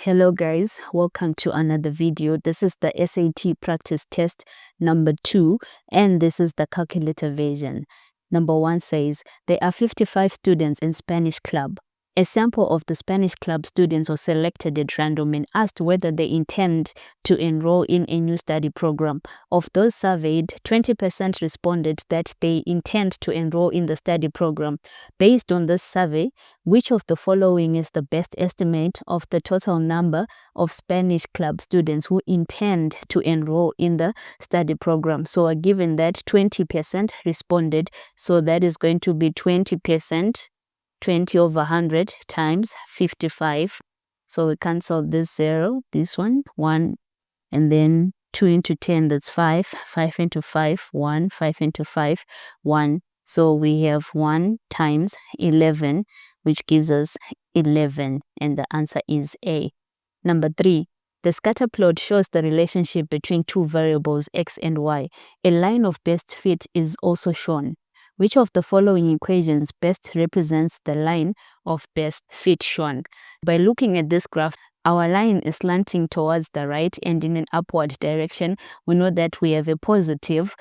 Hello guys, welcome to another video. This is the SAT practice test number 2 and this is the calculator version. Number 1 says there are 55 students in Spanish club. A sample of the Spanish club students was selected at random and asked whether they intend to enroll in a new study program. Of those surveyed, 20% responded that they intend to enroll in the study program. Based on this survey, which of the following is the best estimate of the total number of Spanish club students who intend to enroll in the study program? So given that 20% responded, so that is going to be 20%. 20 over 100 times 55. So we cancel this 0, this one, 1, and then 2 into 10, that's 5. 5 into 5, 1. 5 into 5, 1. So we have 1 times 11, which gives us 11, and the answer is A. Number 3. The scatter plot shows the relationship between two variables x and y. A line of best fit is also shown. Which of the following equations best represents the line of best fit shown? By looking at this graph, our line is slanting towards the right and in an upward direction. We know that we have a positive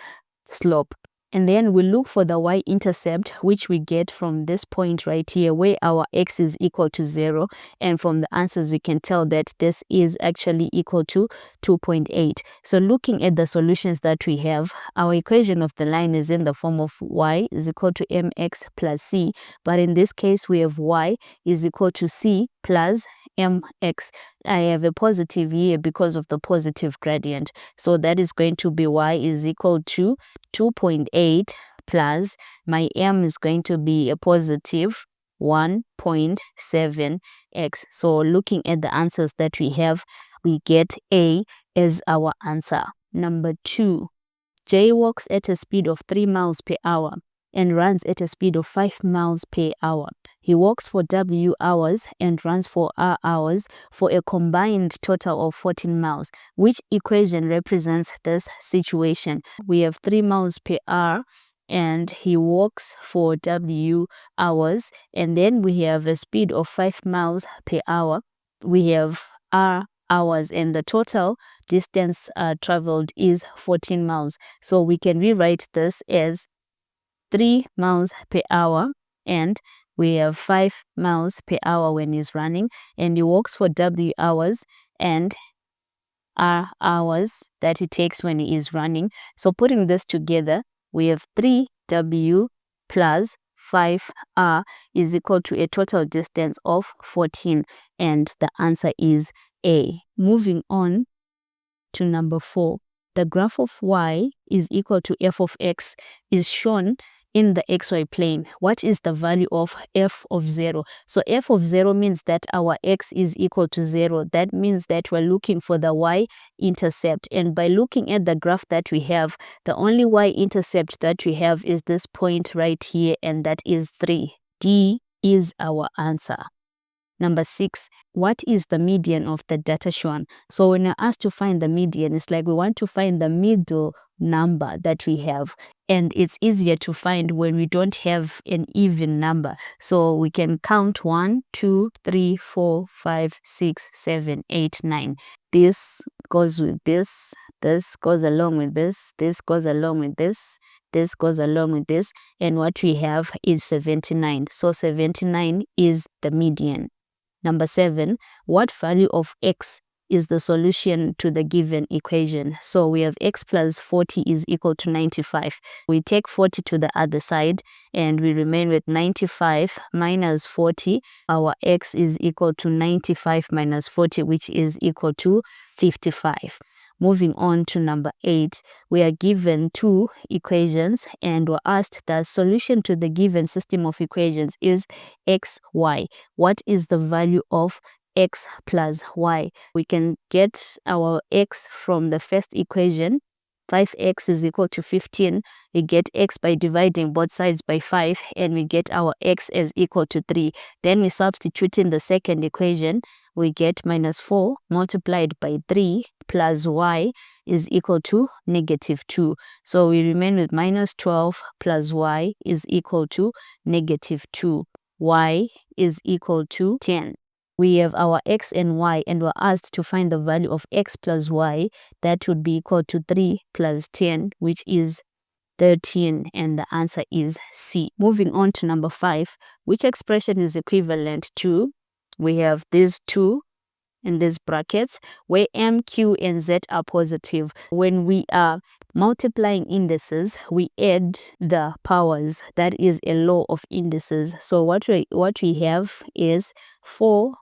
slope. And then we look for the y-intercept, which we get from this point right here, where our x is equal to 0. And from the answers, we can tell that this is actually equal to 2.8. So looking at the solutions that we have, our equation of the line is in the form of y is equal to mx plus c. But in this case, we have y is equal to c plus mx. I have a positive here because of the positive gradient. So that is going to be y is equal to 2.8 plus my m is going to be a positive 1.7x. So looking at the answers that we have, we get A as our answer. Number 2, J walks at a speed of 3 miles per hour and runs at a speed of 5 miles per hour. He walks for W hours and runs for R hours for a combined total of 14 miles. Which equation represents this situation? We have 3 miles per hour and he walks for W hours, and then we have a speed of 5 miles per hour. We have R hours and the total distance traveled is 14 miles. So we can rewrite this as 3 miles per hour and we have 5 miles per hour when he's running, and he walks for W hours and R hours that he takes when he is running. So putting this together, we have 3W plus 5R is equal to a total distance of 14, and the answer is A. Moving on to number 4. The graph of y is equal to f of x is shown in the xy plane. What is the value of f of 0? So f of 0 means that our x is equal to 0. That means that we're looking for the y-intercept. And by looking at the graph that we have, the only y-intercept that we have is this point right here, and that is 3. D is our answer. Number 6, what is the median of the data shown? So when you're asked to find the median, it's like we want to find the middle number that we have. And it's easier to find when we don't have an even number. So we can count 1, 2, 3, 4, 5, 6, 7, 8, 9. This goes with this. This goes along with this. This goes along with this. This goes along with this. And what we have is 79. So 79 is the median. Number 7, what value of x is the solution to the given equation? So we have x plus 40 is equal to 95. We take 40 to the other side and we remain with 95 minus 40. Our x is equal to 95 minus 40, which is equal to 55. Moving on to number 8, we are given 2 equations and we're asked the solution to the given system of equations is x, y. What is the value of x plus y? We can get our x from the first equation. 5x is equal to 15. We get x by dividing both sides by 5 and we get our x as equal to 3. Then we substitute in the second equation. We get minus 4 multiplied by 3 plus y is equal to negative 2. So we remain with minus 12 plus y is equal to negative 2. Y is equal to 10. we have our x and y, and we're asked to find the value of x plus y. That would be equal to 3 plus 10, which is 13, and the answer is C. Moving on to number 5, which expression is equivalent to, we have these two in these brackets where m, q, and z are positive. When we are multiplying indices, we add the powers. That is a law of indices. So what we have is 4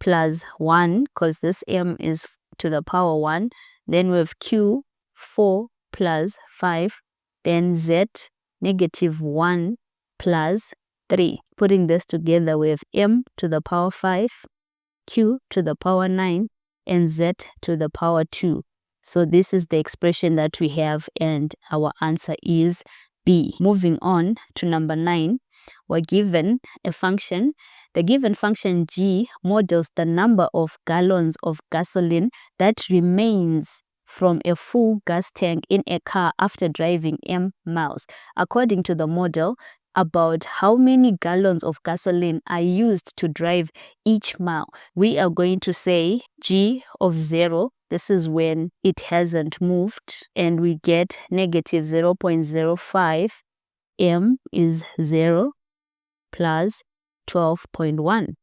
plus 1, because this m is to the power 1. Then we have q, 4 plus 5. Then z, negative 1 plus 3. Putting this together, we have m to the power 5, q to the power 9, and z to the power 2. So this is the expression that we have, and our answer is B. Moving on to number 9, we're given a function. The given function g models the number of gallons of gasoline that remains from a full gas tank in a car after driving m miles. According to the model, about how many gallons of gasoline are used to drive each mile. We are going to say g of 0. This is when it hasn't moved, and we get negative 0.05. M is 0 plus 12.1.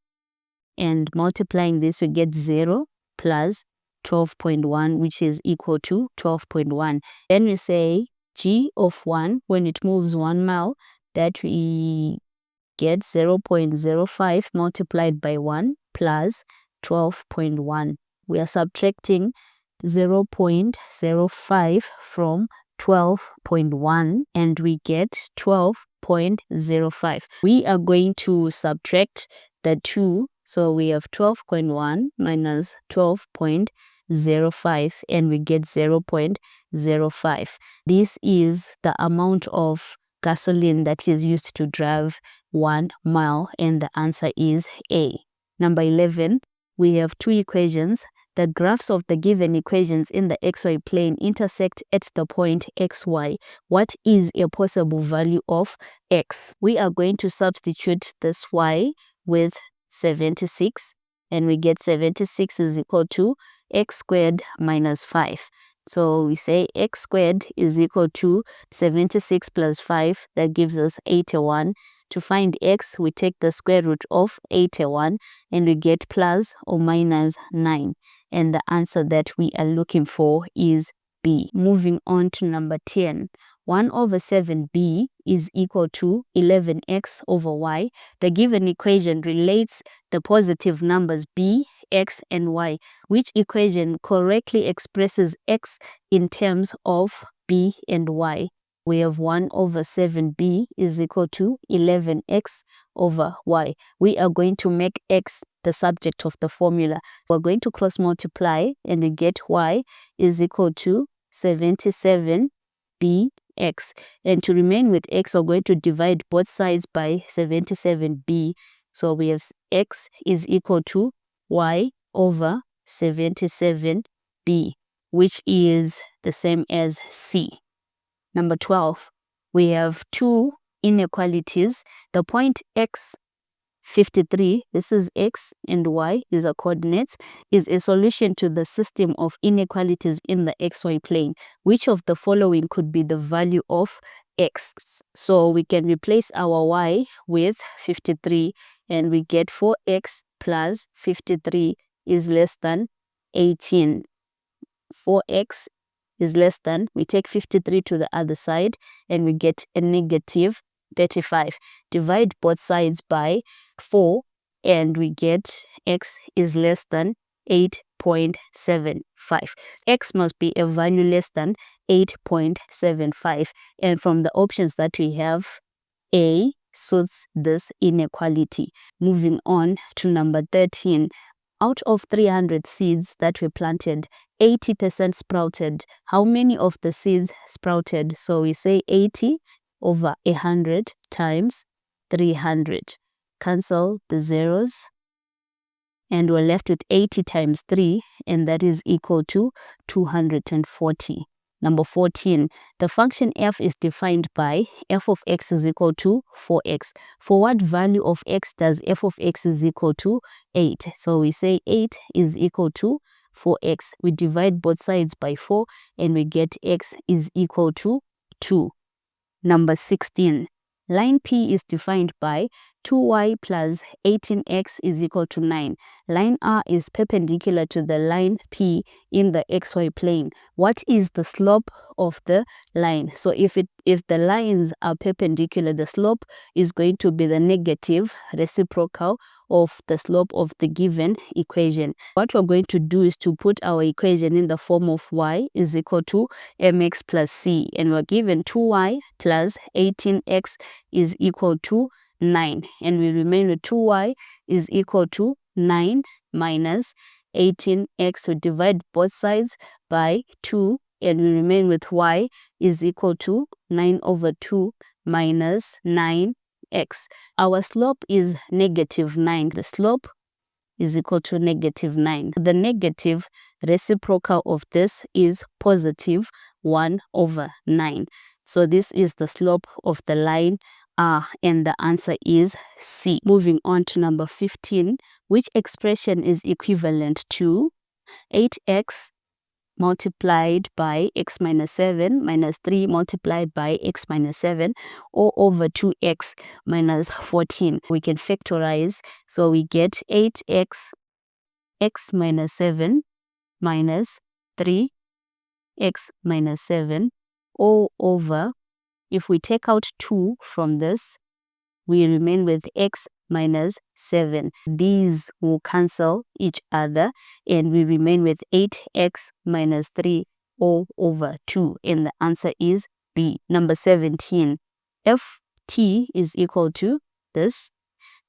And multiplying this, we get 0 plus 12.1, which is equal to 12.1. Then we say g of 1, when it moves 1 mile, that we get 0.05 multiplied by 1 plus 12.1. We are subtracting 0.05 from 12.1, and we get 12.05. We are going to subtract the 2, so we have 12.1 minus 12.05, and we get 0.05. This is the amount of gasoline that is used to drive 1 mile, and the answer is A. Number 11, we have two equations. The graphs of the given equations in the xy plane intersect at the point xy. What is a possible value of x? We are going to substitute this y with 76, and we get 76 is equal to x squared minus 5. So we say x squared is equal to 76 plus 5. That gives us 81. To find x, we take the square root of 81, and we get plus or minus 9. And the answer that we are looking for is B. Moving on to number 10. 1 over 7b is equal to 11x over y. The given equation relates the positive numbers b, x, and y. Which equation correctly expresses x in terms of b and y? We have 1 over 7b is equal to 11x over y. We are going to make x the subject of the formula. We're going to cross multiply, and we get y is equal to 77bx. And to remain with x, we're going to divide both sides by 77b. So we have x is equal to y over 77b, which is the same as C. Number 12, we have two inequalities. The point x 53, this is x and y, these are coordinates, is a solution to the system of inequalities in the xy plane. Which of the following could be the value of x? So we can replace our y with 53, and we get 4x plus 53 is less than 18. 4x is less than, we take 53 to the other side, and we get a negative 35. Divide both sides by 4, and we get x is less than 8.75. X must be a value less than 8.75. And from the options that we have, A suits this inequality. Moving on to number 13. Out of 300 seeds that were planted, 80% sprouted. How many of the seeds sprouted? So we say 80 over 100 times 300. Cancel the zeros, and we're left with 80 times 3, and that is equal to 240. Number 14, the function f is defined by f of x is equal to 4x. For what value of x does f of x is equal to 8? So we say 8 is equal to 4x. We divide both sides by 4 and we get x is equal to 2. Number 16, line P is defined by 2y plus 18x is equal to 9. Line R is perpendicular to the line P in the xy plane. What is the slope of the line? So if the lines are perpendicular, the slope is going to be the negative reciprocal of the slope of the given equation. What we're going to do is to put our equation in the form of y is equal to mx plus c, and we're given 2y plus 18x is equal to 9, and we remain with 2y is equal to 9 minus 18x. We divide both sides by 2 and we remain with y is equal to 9 over 2 minus 9x. Our slope is negative 9. The slope is equal to negative 9. The negative reciprocal of this is positive 1 over 9. So this is the slope of the line R, and the answer is C. Moving on to number 15, which expression is equivalent to 8x multiplied by x minus 7 minus 3 multiplied by x minus 7 or over 2x minus 14. We can factorize, so we get 8x x minus 7 minus 3x minus 7 all over, if we take out 2 from this, we remain with x minus 7. These will cancel each other and we remain with 8x minus 3 all over 2, and the answer is B. Number 17, ft is equal to this.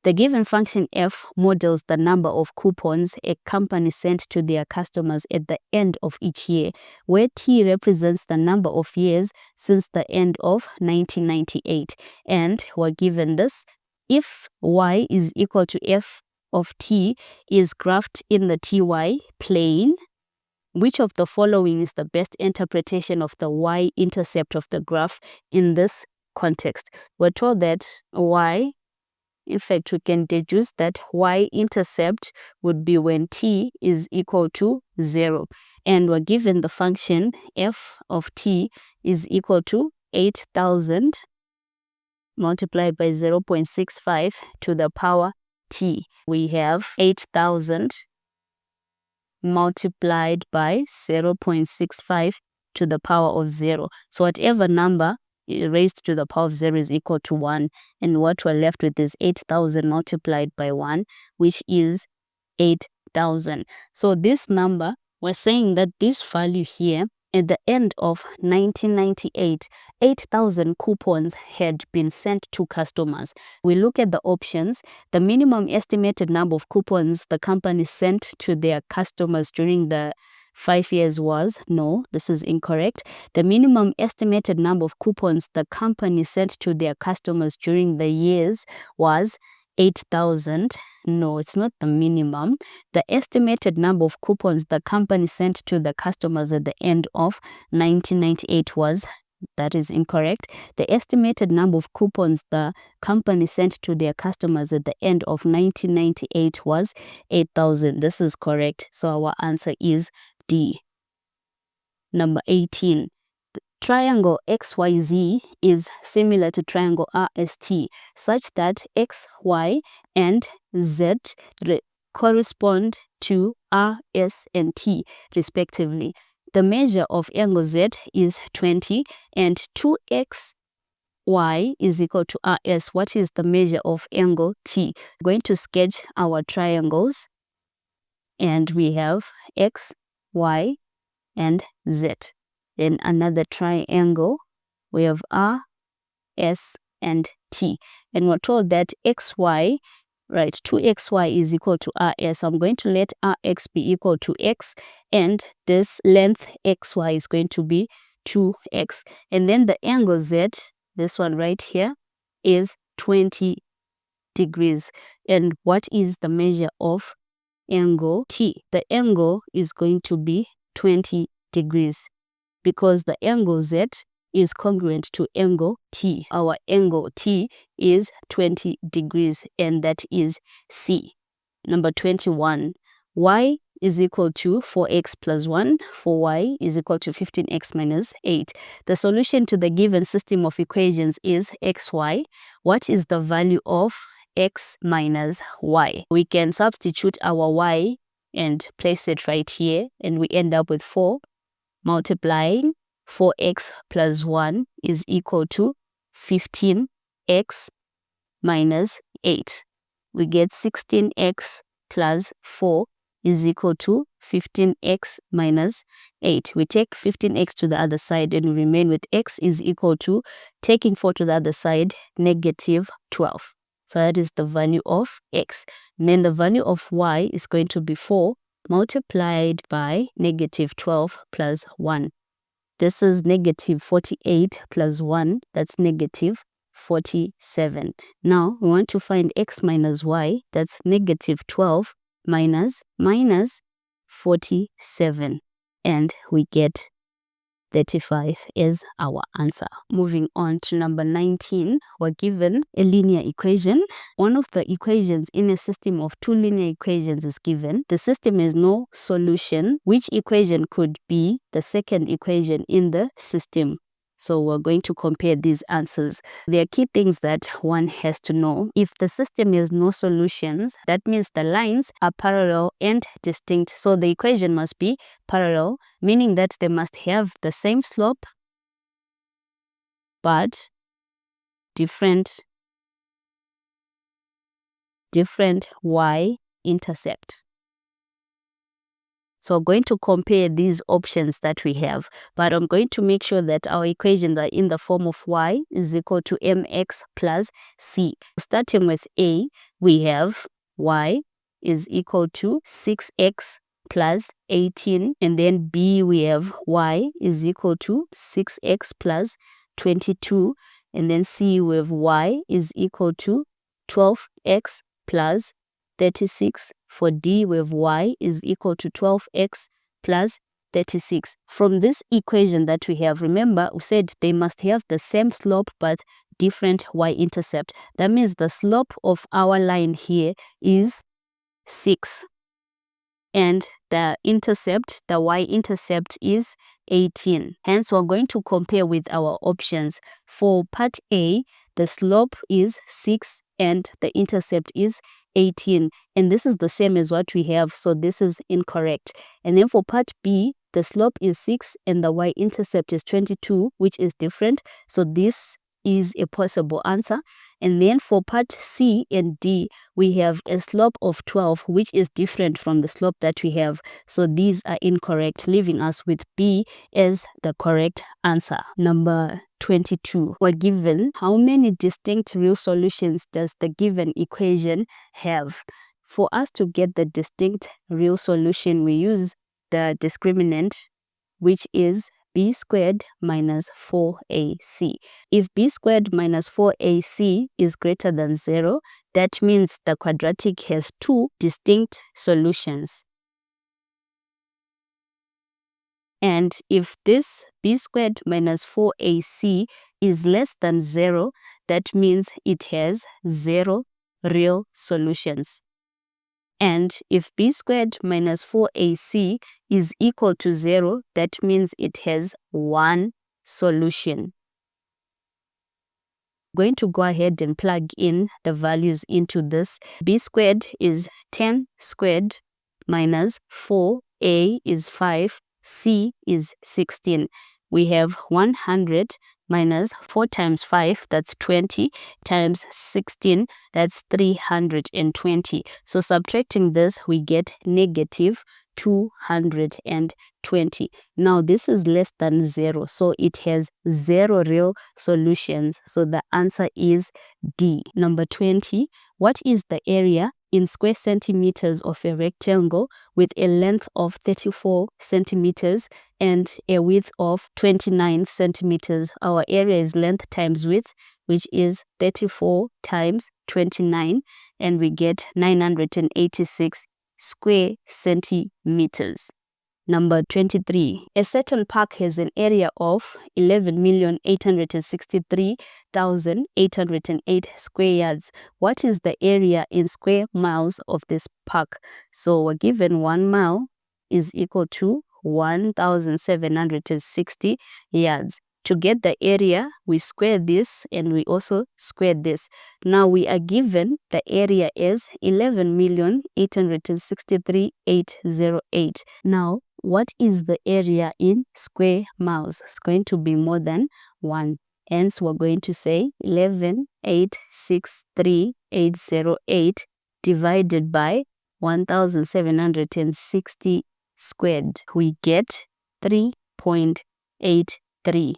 The given function f models the number of coupons a company sent to their customers at the end of each year, where t represents the number of years since the end of 1998. And we're given this. If y is equal to f of t is graphed in the ty plane, which of the following is the best interpretation of the y-intercept of the graph in this context? We're told that y, in fact, we can deduce that y-intercept would be when t is equal to 0. And we're given the function f of t is equal to 8,000 multiplied by 0.65 to the power t. We have 8,000 multiplied by 0.65 to the power of 0. So whatever number raised to the power of 0 is equal to 1. And what we're left with is 8,000 multiplied by 1, which is 8,000. So this number, we're saying that this value here, at the end of 1998, 8,000 coupons had been sent to customers. We look at the options. The minimum estimated number of coupons the company sent to their customers during the 5 years was, no, this is incorrect. The minimum estimated number of coupons the company sent to their customers during the years was 8,000. No, it's not the minimum. The estimated number of coupons the company sent to the customers at the end of 1998 was, that is incorrect. The estimated number of coupons the company sent to their customers at the end of 1998 was 8,000. This is correct. So our answer is D. Number 18. Triangle XYZ is similar to triangle RST such that X, Y, and Z correspond to R, S, and T respectively. The measure of angle Z is 20 and 2XY is equal to RS. What is the measure of angle T? We're going to sketch our triangles, and we have X, Y, and Z. Then another triangle, we have R, S, and T. And we're told that XY, right, 2XY is equal to RS. I'm going to let RX be equal to X, and this length XY is going to be 2X. And then the angle Z, this one right here, is 20 degrees. And what is the measure of angle T? The angle is going to be 20 degrees. because the angle Z is congruent to angle T. Our angle T is 20 degrees, and that is C. Number 21, y is equal to 4x plus 1, for y is equal to 15x minus 8. The solution to the given system of equations is xy. What is the value of x minus y? We can substitute our y and place it right here, and we end up with 4 multiplying 4x plus 1 is equal to 15x minus 8. We get 16x plus 4 is equal to 15x minus 8. We take 15x to the other side and we remain with x is equal to, taking 4 to the other side, negative 12. So that is the value of x. And then the value of y is going to be 4 multiplied by negative 12 plus 1. This is negative 48 plus 1, that's negative 47. Now we want to find x minus y, that's negative 12 minus 47, and we get 35 is our answer. Moving on to number 19, we're given a linear equation. One of the equations in a system of two linear equations is given. The system has no solution. Which equation could be the second equation in the system? So we're going to compare these answers. There are key things that one has to know. If the system has no solutions, that means the lines are parallel and distinct. So the equation must be parallel, meaning that they must have the same slope but different y-intercept. So I'm going to compare these options that we have, but I'm going to make sure that our equations are in the form of y is equal to mx plus c. Starting with A, we have y is equal to 6x plus 18, and then B, we have y is equal to 6x plus 22, and then C, we have y is equal to 12x plus 36. For D, we have y is equal to 12x plus 36. From this equation that we have, remember we said they must have the same slope but different y-intercept. That means the slope of our line here is 6. And the intercept, the y-intercept is 18. Hence, we're going to compare with our options. For part A, the slope is 6 and the intercept is 18. And this is the same as what we have, so this is incorrect. And then for part B, the slope is 6 and the y-intercept is 22, which is different. So this is a possible answer. And then for part C and D, we have a slope of 12, which is different from the slope that we have. So these are incorrect, leaving us with B as the correct answer. Number 22, we're given how many distinct real solutions does the given equation have? For us to get the distinct real solution, we use the discriminant, which is b squared minus 4ac. If b squared minus 4ac is greater than 0, that means the quadratic has two distinct solutions. And if this b squared minus 4ac is less than 0, that means it has 0 real solutions. And if b squared minus 4ac is equal to 0, that means it has one solution. I'm going to go ahead and plug in the values into this. B squared is 10 squared minus 4a is 5, c is 16. We have 100 minus 4 times 5, that's 20, times 16, that's 320. So subtracting this, we get negative 220. Now this is less than 0, so it has 0 real solutions. So the answer is D. Number 20, what is the area in square centimeters of a rectangle with a length of 34 centimeters and a width of 29 centimeters? Our area is length times width, which is 34 times 29, and we get 986 square centimeters. Number 23. A certain park has an area of 11,863,808 square yards. What is the area in square miles of this park? So we're given 1 mile is equal to 1,760 yards. To get the area, we square this and we also square this. Now we are given the area is 11,863,808. Now, what is the area in square miles? It's going to be more than 1. Hence, we're going to say 11,863,808 divided by 1,760 squared. We get 3.83.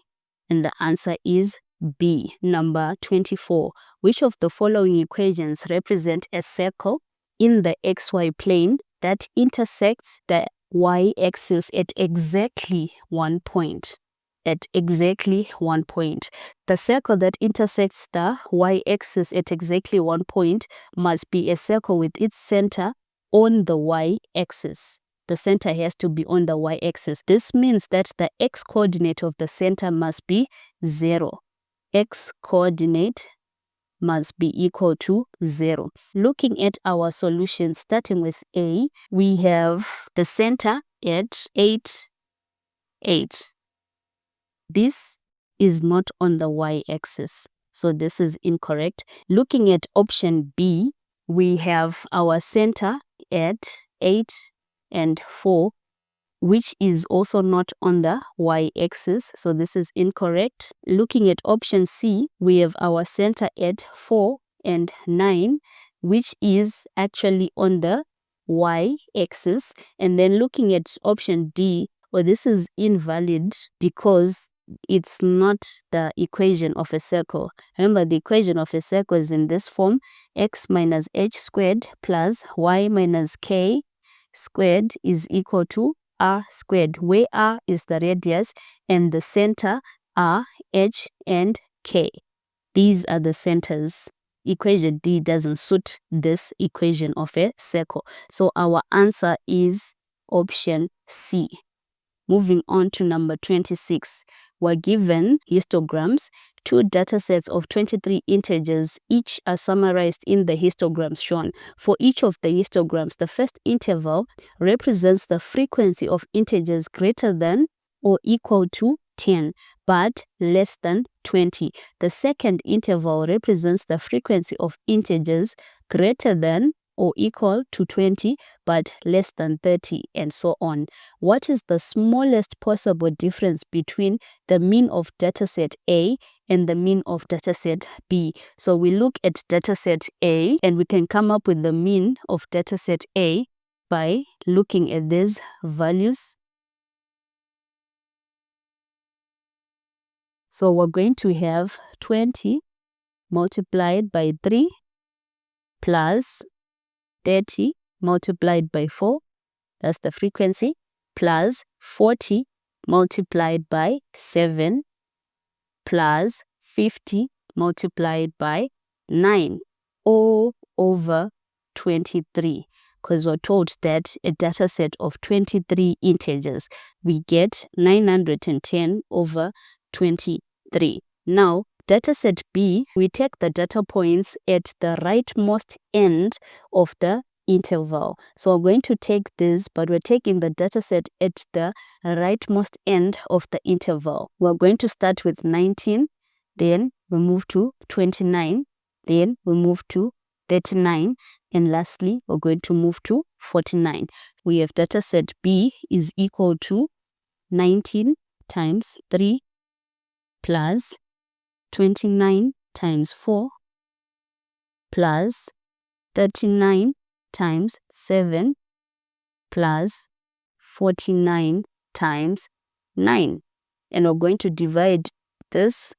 And the answer is B. Number 24. Which of the following equations represent a circle in the xy plane that intersects the y-axis at exactly 1 point? At exactly 1 point. The circle that intersects the y-axis at exactly 1 point must be a circle with its center on the y-axis. The center has to be on the y-axis. This means that the x-coordinate of the center must be 0. X-coordinate must be equal to 0. Looking at our solution, starting with A, we have the center at 8, 8. This is not on the y-axis, so this is incorrect. Looking at option B, we have our center at 8 and 4, which is also not on the y-axis, so this is incorrect. Looking at option C, we have our center at 4 and 9, which is actually on the y-axis. And then looking at option D, well, this is invalid because it's not the equation of a circle. Remember, the equation of a circle is in this form: x minus h squared plus y minus k squared is equal to r squared, where r is the radius and the center are h and k. These are the centers. Equation D doesn't suit this equation of a circle. So our answer is option C. Moving on to number 26. We're given histograms. 2 data sets of 23 integers. Each are summarized in the histograms shown. For each of the histograms, the first interval represents the frequency of integers greater than or equal to 10, but less than 20. The second interval represents the frequency of integers greater than or equal to 20, but less than 30, and so on. What is the smallest possible difference between the mean of dataset A and the mean of dataset B? So we look at dataset A and we can come up with the mean of dataset A by looking at these values. So we're going to have 20 multiplied by 3 plus 30 multiplied by 4, that's the frequency, plus 40 multiplied by 7 plus 50 multiplied by 9, all over 23. Because we're told that a data set of 23 integers, we get 910 over 23. Now, dataset B, we take the data points at the rightmost end of the interval. So we're going to take this, but we're taking the dataset at the rightmost end of the interval. We're going to start with 19, then we move to 29, then we move to 39, and lastly, we're going to move to 49. We have dataset B is equal to 19 times 3 plus 29 times 4 plus 39 times 7 plus 49 times 9. And we're going to divide this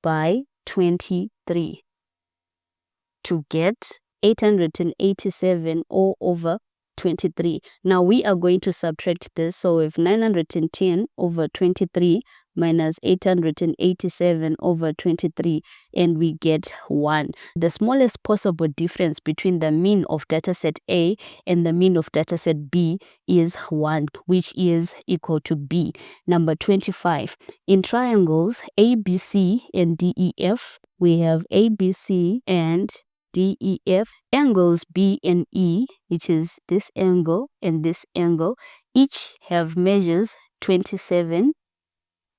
by 23 to get 887 all over 23. Now we are going to subtract this. So we have 910 over 23 minus 887 over 23, and we get 1. The smallest possible difference between the mean of dataset A and the mean of dataset B is 1, which is equal to B. Number 25. In triangles ABC and DEF, we have ABC and DEF. Angles B and E, which is this angle and this angle, each have measures 27,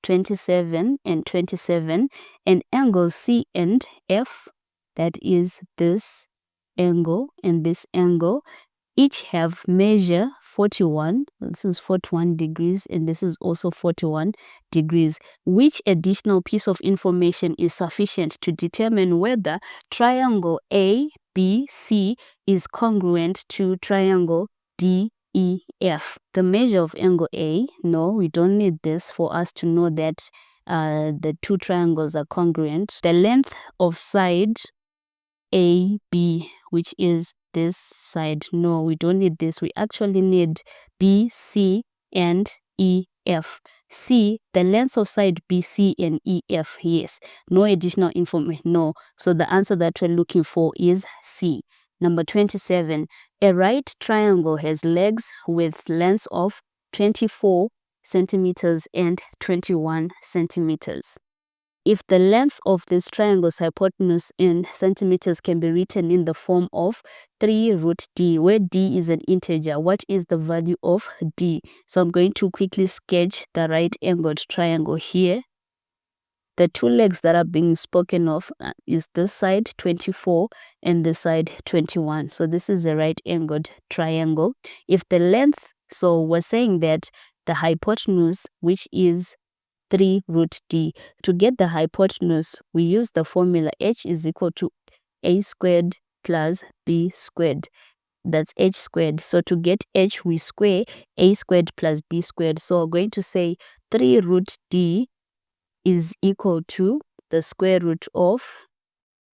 27, and 27, and angles C and F, that is this angle and this angle, each have measure 41. This is 41 degrees and this is also 41 degrees. Which additional piece of information is sufficient to determine whether triangle ABC is congruent to triangle DEF? The measure of angle A, no, we don't need this for us to know that the two triangles are congruent. The length of side AB, which is this side, no, we don't need this. We actually need BC and EF. C, the length of side BC and EF, yes. No additional information, no. So the answer that we're looking for is C. Number 27, a right triangle has legs with lengths of 24 centimeters and 21 centimeters. If the length of this triangle's hypotenuse in centimeters can be written in the form of 3 root d, where d is an integer, what is the value of d? So I'm going to quickly sketch the right-angled triangle here. The two legs that are being spoken of is this side 24 and this side 21. So this is a right-angled triangle. If the length, so we're saying that the hypotenuse, which is 3 root d. To get the hypotenuse, we use the formula h is equal to a squared plus b squared. That's h squared. So to get h, we square a squared plus b squared. So we're going to say 3 root d is equal to the square root of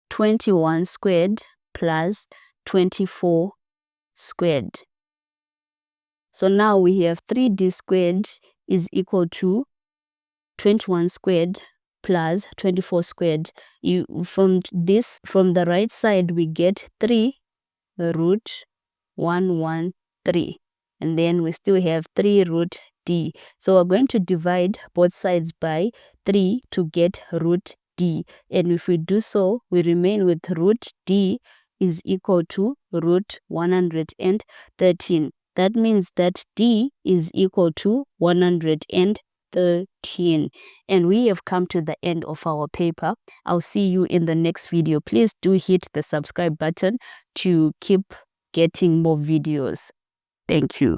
21 squared plus 24 squared. So now we have 3d squared is equal to 21 squared plus 24 squared. From the right side, we get 3 root 113. And then we still have 3 root d. So we're going to divide both sides by 3 to get root d. And if we do so, we remain with root d is equal to root 113. That means that d is equal to 113. And we have come to the end of our paper. I'll see you in the next video. Please do hit the subscribe button to keep getting more videos. Thank you.